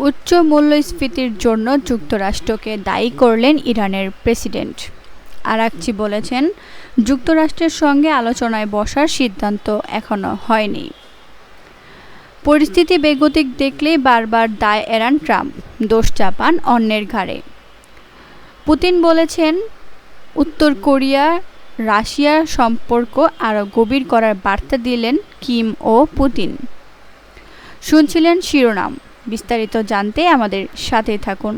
উচ্চ মূল্যস্ফীতির জন্য যুক্তরাষ্ট্রকে দায়ী করলেন ইরানের প্রেসিডেন্ট। আরাকচি বলেছেন, যুক্তরাষ্ট্রের সঙ্গে আলোচনায় বসার সিদ্ধান্ত এখনো হয়নি। পরিস্থিতি বেগতিক দেখলেই বারবার দায় এড়ান ট্রাম্প, দোষ চাপান অন্যের ঘাড়ে। পুতিন বলেছেন, উত্তর কোরিয়া রাশিয়ার সম্পর্ক আরও গভীর করার বার্তা দিলেন কিম ও পুতিন। শুনছিলেন শিরোনাম, বিস্তারিত জানতে আমাদের সাথে থাকুন।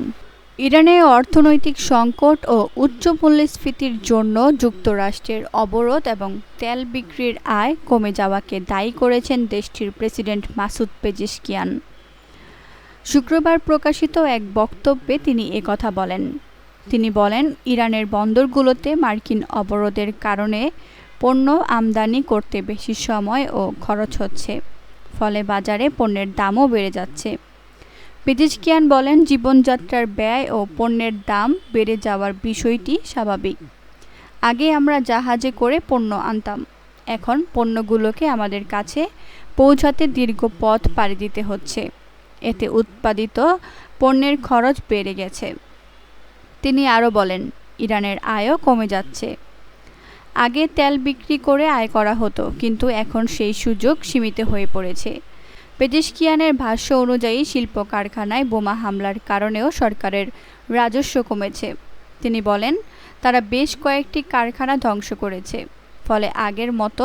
ইরানের অর্থনৈতিক সংকট ও উচ্চ মূল্যস্ফীতির জন্য যুক্তরাষ্ট্রের অবরোধ এবং তেল বিক্রির আয় কমে যাওয়াকে দায়ী করেছেন দেশটির প্রেসিডেন্ট মাসুদ পেজেশকিয়ান। শুক্রবার প্রকাশিত এক বক্তব্যে তিনি একথা বলেন। তিনি বলেন, ইরানের বন্দরগুলোতে মার্কিন অবরোধের কারণে পণ্য আমদানি করতে বেশি সময় ও খরচ হচ্ছে, ফলে বাজারে পণ্যের দামও বেড়ে যাচ্ছে। পেজেশকিয়ান বলেন, জীবনযাত্রার ব্যয় ও পণ্যের দাম বেড়ে যাওয়ার বিষয়টি স্বাভাবিক। আগে আমরা জাহাজে করে পণ্য আনতাম, এখন পণ্যগুলোকে আমাদের কাছে পৌঁছাতে দীর্ঘ পথ পাড়ি দিতে হচ্ছে। এতে উৎপাদিত পণ্যের খরচ বেড়ে গেছে। তিনি আরও বলেন, ইরানের আয়ও কমে যাচ্ছে। আগে তেল বিক্রি করে আয় করা হতো, কিন্তু এখন সেই সুযোগ সীমিত হয়ে পড়েছে। পেজেশকিয়ানের ভাষ্য অনুযায়ী শিল্প কারখানায় বোমা হামলার কারণেও সরকারের রাজস্ব কমেছে। তিনি বলেন, তারা বেশ কয়েকটি কারখানা ধ্বংস করেছে, ফলে আগের মতো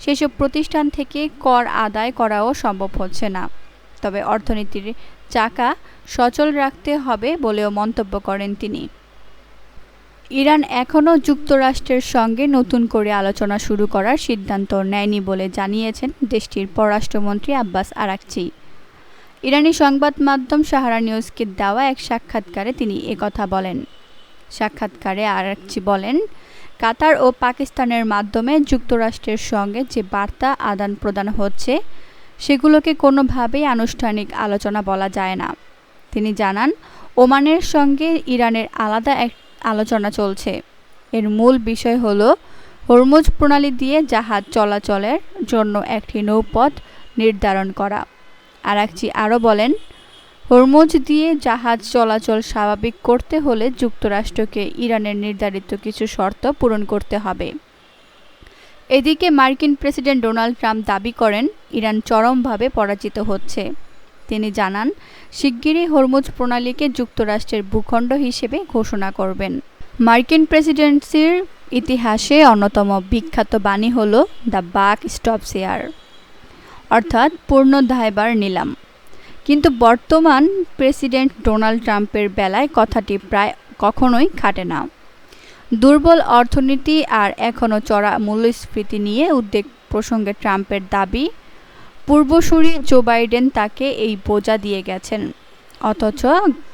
সেসব প্রতিষ্ঠান থেকে কর আদায় করাও সম্ভব হচ্ছে না। তবে অর্থনীতির চাকা সচল রাখতে হবে বলেও মন্তব্য করেন তিনি। ইরান এখনও যুক্তরাষ্ট্রের সঙ্গে নতুন করে আলোচনা শুরু করার সিদ্ধান্ত নেয়নি বলে জানিয়েছেন দেশটির পররাষ্ট্রমন্ত্রী আব্বাস আরাকচি। ইরানি সংবাদ মাধ্যম সাহারা নিউজকে দেওয়া এক সাক্ষাৎকারে তিনি একথা বলেন। সাক্ষাৎকারে আরাকচি বলেন, কাতার ও পাকিস্তানের মাধ্যমে যুক্তরাষ্ট্রের সঙ্গে যে বার্তা আদান প্রদান হচ্ছে, সেগুলোকে কোনোভাবেই আনুষ্ঠানিক আলোচনা বলা যায় না। তিনি জানান, ওমানের সঙ্গে ইরানের আলাদা এক আলোচনা চলছে। এর মূল বিষয় হলো হরমুজ প্রণালী দিয়ে জাহাজ চলাচলের জন্য একটি নৌপথ নির্ধারণ করা। আরাকচি আরও বলেন, হরমুজ দিয়ে জাহাজ চলাচল স্বাভাবিক করতে হলে যুক্তরাষ্ট্রকে ইরানের নির্ধারিত কিছু শর্ত পূরণ করতে হবে। এদিকে মার্কিন প্রেসিডেন্ট ডোনাল্ড ট্রাম্প দাবি করেন, ইরান চরমভাবে পরাজিত হচ্ছে। তিনি জানান, শিগগিরই হরমুজ প্রণালীকে যুক্তরাষ্ট্রের ভূখণ্ড হিসেবে ঘোষণা করবেন। মার্কিন প্রেসিডেন্সির ইতিহাসে অন্যতম বিখ্যাত বাণী হল দ্য বাক স্টপস হিয়ার, অর্থাৎ পূর্ণ দায়ভার নিলাম। কিন্তু বর্তমান প্রেসিডেন্ট ডোনাল্ড ট্রাম্পের বেলায় কথাটি প্রায় কখনোই খাটে না। দুর্বল অর্থনীতি আর এখনও চড়া মূল্যস্ফীতি নিয়ে উদ্বেগ প্রসঙ্গে ট্রাম্পের দাবি, পূর্বসূরি জো বাইডেন তাকে এই বোঝা দিয়ে গেছেন। অথচ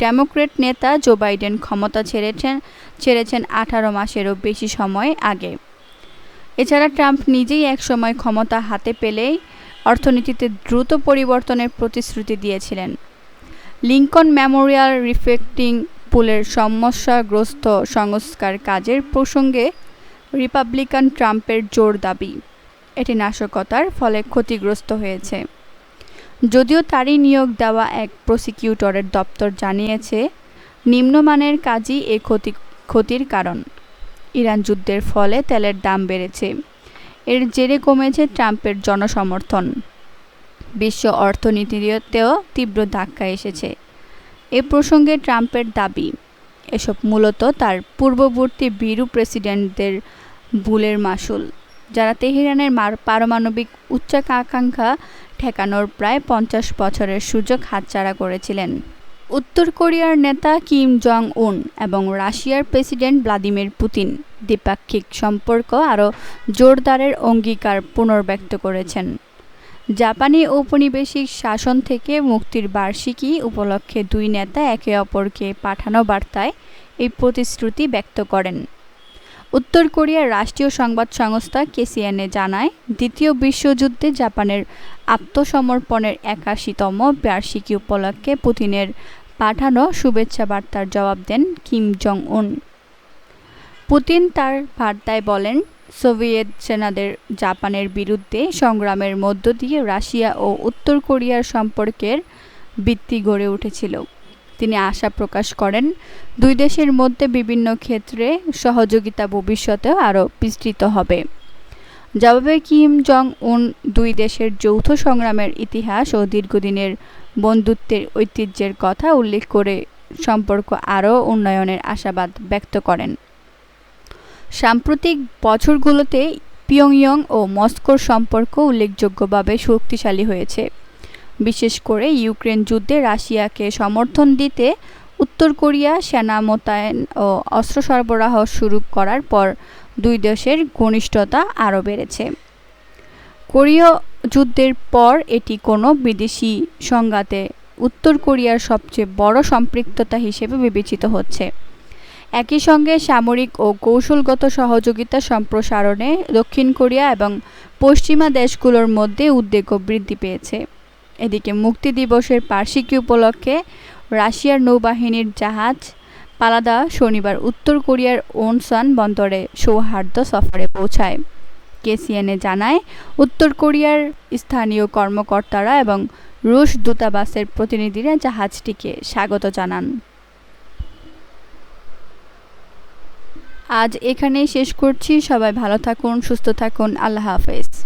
ডেমোক্র্যাট নেতা জো বাইডেন ক্ষমতা ছেড়েছেন 18 মাসেরও বেশি সময় আগে। এছাড়া ট্রাম্প নিজেই একসময় ক্ষমতা হাতে পেলেই অর্থনীতিতে দ্রুত পরিবর্তনের প্রতিশ্রুতি দিয়েছিলেন। লিঙ্কন মেমোরিয়াল রিফ্লেক্টিং পুলের সমস্যাগ্রস্ত সংস্কার কাজের প্রসঙ্গে রিপাবলিকান ট্রাম্পের জোর দাবি, এটি নাশকতার ফলে ক্ষতিগ্রস্ত হয়েছে। যদিও তারই নিয়োগ দেওয়া এক প্রসিকিউটরের দপ্তর জানিয়েছে, নিম্নমানের কাজই এ ক্ষতির কারণ। ইরান যুদ্ধের ফলে তেলের দাম বেড়েছে, এর জেরে কমেছে ট্রাম্পের জনসমর্থন। বিশ্ব অর্থনীতিতেও তীব্র ধাক্কা এসেছে। এ প্রসঙ্গে ট্রাম্পের দাবি, এসব মূলত তার পূর্ববর্তী ভীরু প্রেসিডেন্টদের ভুলের মাসুল, যারা তেহরানের পারমাণবিক উচ্চাকাঙ্ক্ষা ঠেকানোর প্রায় 50 বছরের সুযোগ হাতছাড়া করেছিলেন। উত্তর কোরিয়ার নেতা কিম জং উন এবং রাশিয়ার প্রেসিডেন্ট ভ্লাদিমির পুতিন দ্বিপাক্ষিক সম্পর্ক আরও জোরদারের অঙ্গীকার পুনর্ব্যক্ত করেছেন। জাপানি ঔপনিবেশিক শাসন থেকে মুক্তির বার্ষিকী উপলক্ষে দুই নেতা একে অপরকে পাঠানো বার্তায় এই প্রতিশ্রুতি ব্যক্ত করেন। উত্তর কোরিয়ার রাষ্ট্রীয় সংবাদ সংস্থা কেসিএনএ জানায়, দ্বিতীয় বিশ্বযুদ্ধে জাপানের আত্মসমর্পণের 81তম বার্ষিকী উপলক্ষে পুতিনের পাঠানো শুভেচ্ছা বার্তার জবাব দেন কিম জং উন। পুতিন তার বার্তায় বলেন, সোভিয়েত সেনাদের জাপানের বিরুদ্ধে সংগ্রামের মধ্য দিয়ে রাশিয়া ও উত্তর কোরিয়ার সম্পর্কের ভিত্তি গড়ে উঠেছিল। তিনি আশা প্রকাশ করেন, দুই দেশের মধ্যে বিভিন্ন ক্ষেত্রে সহযোগিতা ভবিষ্যতেও আরও বিস্তৃত হবে। জবাবে কিম জং উন দুই দেশের যৌথ সংগ্রামের ইতিহাস ও দীর্ঘদিনের বন্ধুত্বের ঐতিহ্যের কথা উল্লেখ করে সম্পর্ক আরও উন্নয়নের আশাবাদ ব্যক্ত করেন। সাম্প্রতিক বছরগুলোতে পিয়ংইয়ং ও মস্কোর সম্পর্ক উল্লেখযোগ্যভাবে শক্তিশালী হয়েছে। বিশেষ করে ইউক্রেন যুদ্ধে রাশিয়াকে সমর্থন দিতে উত্তর কোরিয়া সেনা মোতায়েন ও অস্ত্র সরবরাহ শুরু করার পর দুই দেশের ঘনিষ্ঠতা আরও বেড়েছে। কোরীয় যুদ্ধের পর এটি কোনো বিদেশি সংঘাতে উত্তর কোরিয়ার সবচেয়ে বড় সম্পৃক্ততা হিসেবে বিবেচিত হচ্ছে। একই সঙ্গে সামরিক ও কৌশলগত সহযোগিতা সম্প্রসারণে দক্ষিণ কোরিয়া এবং পশ্চিমা দেশগুলোর মধ্যে উদ্বেগও বৃদ্ধি পেয়েছে। এদিকে মুক্তি দিবসের বার্ষিকী উপলক্ষে রাশিয়ার নৌবাহিনীর জাহাজ পালাদা শনিবার উত্তর কোরিয়ার ওনসান বন্দরে সৌহার্দ্য সফরে পৌঁছায়। কেসিএনএ জানায়, উত্তর কোরিয়ার স্থানীয় কর্মকর্তারা এবং রুশ দূতাবাসের প্রতিনিধিরা জাহাজটিকে স্বাগত জানান। আজ এখানেই শেষ করছি। সবাই ভালো থাকুন, সুস্থ থাকুন। আল্লাহ হাফেজ।